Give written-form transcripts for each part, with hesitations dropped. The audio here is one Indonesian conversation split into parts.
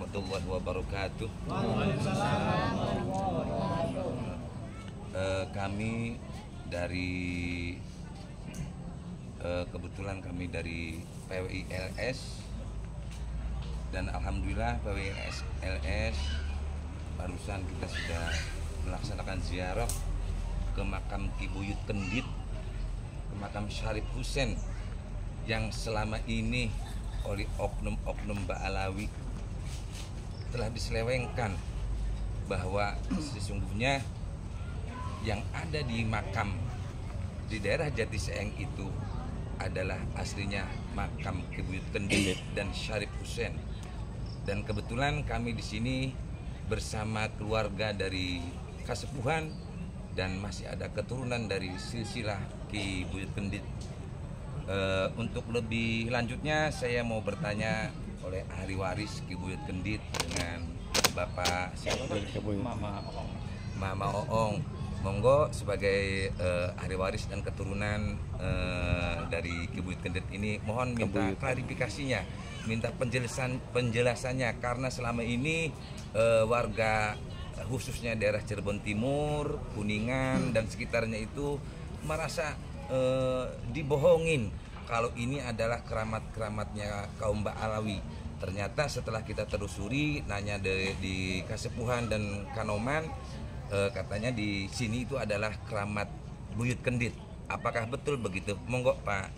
warahmatullahi wabarakatuh. Kami dari kebetulan kami dari PWI-LS, dan alhamdulillah PWI-LS barusan kita sudah melaksanakan ziarah ke makam Ki Buyut Kendit, ke makam Syarif Husain yang selama ini oleh oknum-oknum Ba'alawi telah diselewengkan bahwa sesungguhnya yang ada di makam di daerah Jati Seeng itu adalah aslinya makam Ki Buyut Kendit dan Syarif Husain. Dan kebetulan kami di sini bersama keluarga dari Kasepuhan dan masih ada keturunan dari silsilah Ki Buyut Kendit. Untuk lebih lanjutnya saya mau bertanya oleh ahli waris Ki Buyut Kendit dengan Bapak siapa? Mama Oong. Monggo sebagai ahli waris dan keturunan dari Ki Buyut Kendit ini mohon minta klarifikasinya, minta penjelasannya karena selama ini warga khususnya daerah Cirebon Timur, Kuningan dan sekitarnya itu merasa dibohongin kalau ini adalah keramat-keramatnya kaum Ba'alawi. Ternyata setelah kita telusuri, nanya di Kasepuhan dan Kanoman, katanya di sini itu adalah keramat Buyut Kendit. Apakah betul begitu? Monggo Pak.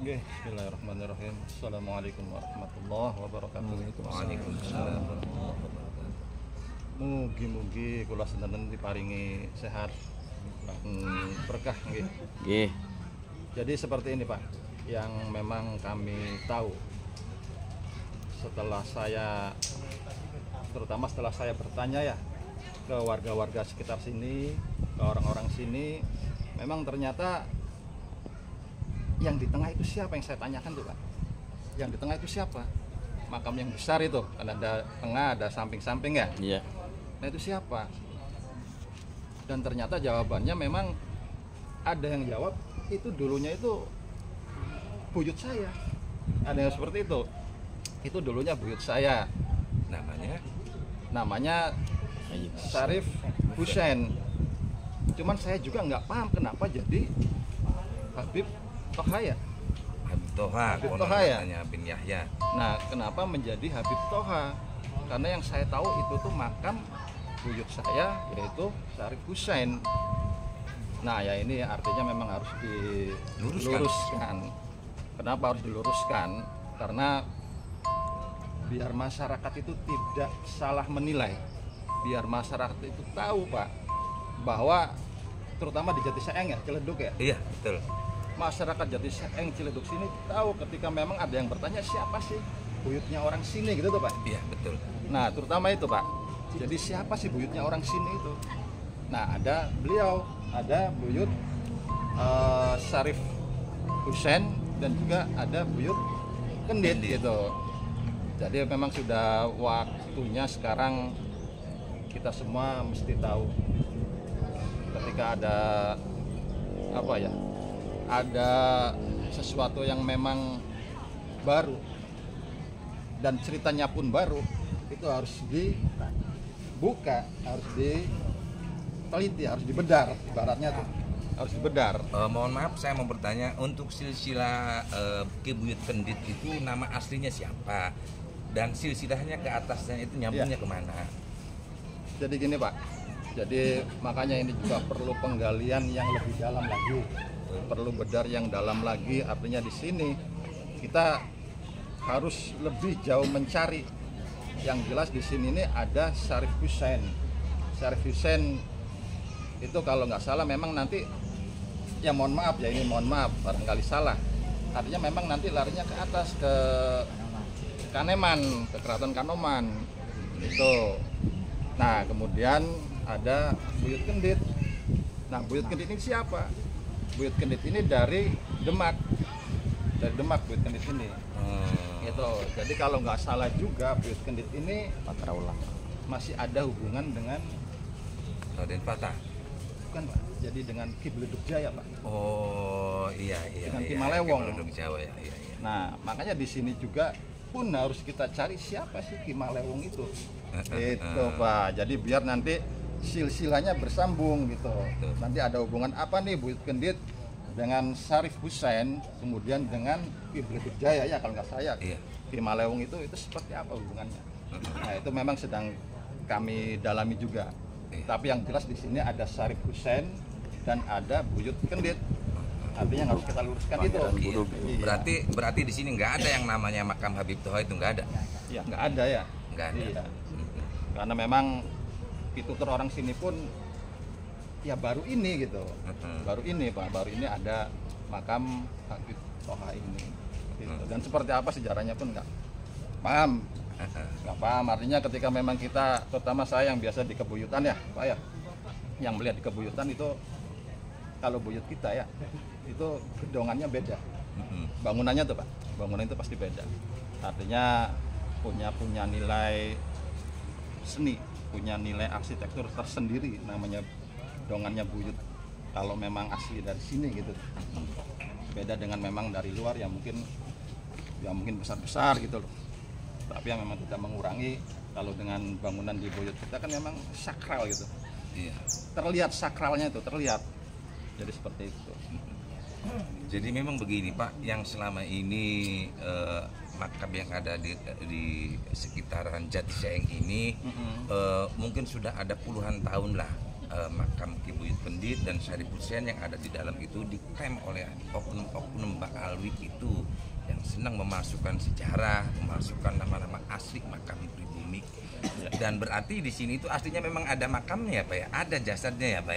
Oke, bismillahirrahmanirrahim. Assalamualaikum warahmatullahi wabarakatuh. Waalaikumsalam. Mugi-mugi kula sedherek diparingi sehat, berkah nggih. Nggih. Jadi seperti ini Pak, yang memang kami tahu terutama setelah saya bertanya ya ke warga-warga sekitar sini, ke orang-orang sini, memang ternyata yang di tengah itu siapa yang saya tanyakan tuh Pak? Yang di tengah itu siapa? Makam yang besar itu, kan ada tengah, ada samping-samping ya? Iya. Nah itu siapa? Dan ternyata jawabannya memang ada yang jawab itu dulunya itu buyut saya. Ada yang seperti itu. Itu dulunya buyut saya. Namanya Syarif Husain. Cuman saya juga nggak paham kenapa jadi Habib Toha ya. Habib Toha, bin Yahya. Nah, kenapa menjadi Habib Toha? Karena yang saya tahu itu tuh makam buyut saya, yaitu Syarif Husain. Nah, ya ini artinya memang harus diluruskan. Kenapa harus diluruskan? Karena biar masyarakat itu tidak salah menilai. Biar masyarakat itu tahu, Pak, bahwa terutama di Jati Seeng ya, Ciledug ya. Iya, betul. Masyarakat Jati Seeng Ciledug sini tahu ketika memang ada yang bertanya siapa sih buyutnya orang sini gitu tuh Pak. Iya, betul. Nah, terutama itu Pak. Jadi siapa sih buyutnya orang sini itu? Nah, ada beliau, ada buyut Syarif Husain dan juga ada buyut Kendit gitu. Jadi memang sudah waktunya sekarang kita semua mesti tahu ketika ada apa ya? Ada sesuatu yang memang baru dan ceritanya pun baru, itu harus dibuka, harus diteliti, harus dibedar, ibaratnya tuh harus dibedar. Mohon maaf, saya mau bertanya, untuk silsilah Ki Buyut Kendit itu nama aslinya siapa? Dan silsilahnya ke atasnya itu nyambungnya kemana? Jadi gini Pak, jadi makanya ini juga perlu penggalian yang lebih dalam lagi, perlu bedar yang dalam lagi. Artinya di sini kita harus lebih jauh mencari. Yang jelas di sini ini ada Syarif Husain. Syarif Husain itu kalau nggak salah memang nanti, ya mohon maaf ya, ini mohon maaf barangkali salah. Artinya memang nanti larinya ke atas, ke Kaneman, ke Keraton Kanoman itu. Nah kemudian ada Buyut Kendit. Nah Buyut Kendit ini siapa? Buyut Kendit ini dari Demak, Buyut Kendit ini. Gitu. Jadi kalau nggak salah juga Buyut Kendit ini masih ada hubungan dengan Raden Patah. Bukan Pak, jadi dengan Ki Bledug Jaya Pak. Oh iya. Dengan Ki Malewong. Ki Bledug Jawa ya. Iya. Nah makanya di sini juga pun harus kita cari siapa sih Ki Malewung itu. Itu Pak. Jadi biar nanti silsilahnya bersambung gitu. Nanti ada hubungan apa nih Buyut Kendit dengan Syarif Hussein, kemudian dengan Ki Brawijaya ya kalau nggak saya. Iya. Ki Malewung itu seperti apa hubungannya? Nah itu memang sedang kami dalami juga. Tapi yang jelas di sini ada Syarif Hussein dan ada Buyut Kendit. Artinya yang harus kita luruskan itu. Iya. Berarti di sini nggak ada yang namanya makam Habib Toha, itu nggak ada. Ya nggak ada ya. Nggak ada. Iya. Karena memang pitutur orang sini pun ya baru ini gitu. Baru ini Pak, baru ini ada makam Habib Toha ini. Gitu. Dan seperti apa sejarahnya pun nggak paham. Nggak paham, artinya ketika memang kita, terutama saya yang biasa di Kebuyutan ya Pak ya, yang melihat di Kebuyutan itu, kalau buyut kita ya, itu gedongannya beda. Bangunannya tuh Pak, bangunan itu pasti beda. Artinya punya nilai seni, punya nilai arsitektur tersendiri, namanya gedongannya buyut. Kalau memang asli dari sini gitu, beda dengan memang dari luar yang mungkin besar-besar gitu loh. Tapi yang memang tidak mengurangi, kalau dengan bangunan di buyut kita kan memang sakral gitu. Iya. Terlihat sakralnya itu, terlihat. Jadi seperti itu. Jadi memang begini Pak, yang selama ini makam yang ada di sekitaran Jatisaeng ini mungkin sudah ada puluhan tahun lah, makam Ki Buyut Kendit dan Syarif Hussein yang ada di dalam itu diklaim oleh oknum-oknum Ba'alwi itu yang senang memasukkan sejarah, memasukkan nama-nama asli makam pribumi. Dan berarti di sini itu aslinya memang ada makamnya ya Pak ya, ada jasadnya ya Pak.